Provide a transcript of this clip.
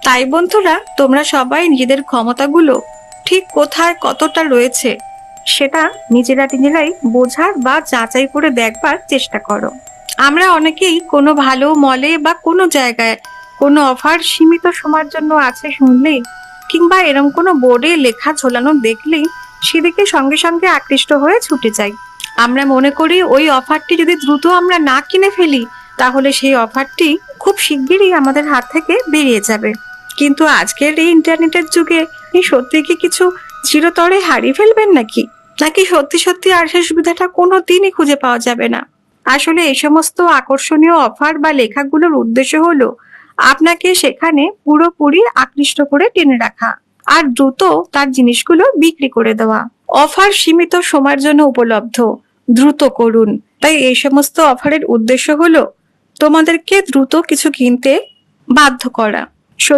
তাই বন্ধুরা, তোমরা সবাই নিজেদের ক্ষমতাগুলো ঠিক কোথায় কতটা রয়েছে সেটা নিজেরাই বোঝার বা যাচাই করে দেখবার চেষ্টা করো। আমরা অনেকেই কোনো ভালো মলে বা কোনো জায়গায় কোনো অফার সীমিত সময়ের জন্য আছে শুনলেই, কিংবা এরকম কোনো বোর্ডে লেখা ঝোলানো দেখলেই সেদিকে সঙ্গে সঙ্গে আকৃষ্ট হয়ে ছুটে যাই। আমরা মনে করি ওই অফারটি যদি দ্রুত আমরা না কিনে ফেলি, তাহলে সেই অফারটি খুব শিগগিরই আমাদের হাত থেকে বেরিয়ে যাবে। কিন্তু আজকের এই ইন্টারনেটের যুগে এই সত্যি কি কিছু চিরতরে হারিয়ে ফেলবেন নাকি? নাকি সত্যি সত্যি আর সেই সুবিধাটা কোনো দিনই খুঁজে পাওয়া যাবে না? আসলে এই সমস্ত আকর্ষণীয় অফার বা লেখাগুলোর উদ্দেশ্য হলো আপনাকে সেখানে পুরোপুরি আকৃষ্ট করে টেনে রাখা আর দ্রুত তার জিনিসগুলো বিক্রি করে দেওয়া। অফার সীমিত সময়ের জন্য উপলব্ধ, দ্রুত করুন। তাই এই সমস্ত অফারের উদ্দেশ্য হলো তোমাদেরকে দ্রুত কিছু কিনতে বাধ্য করা।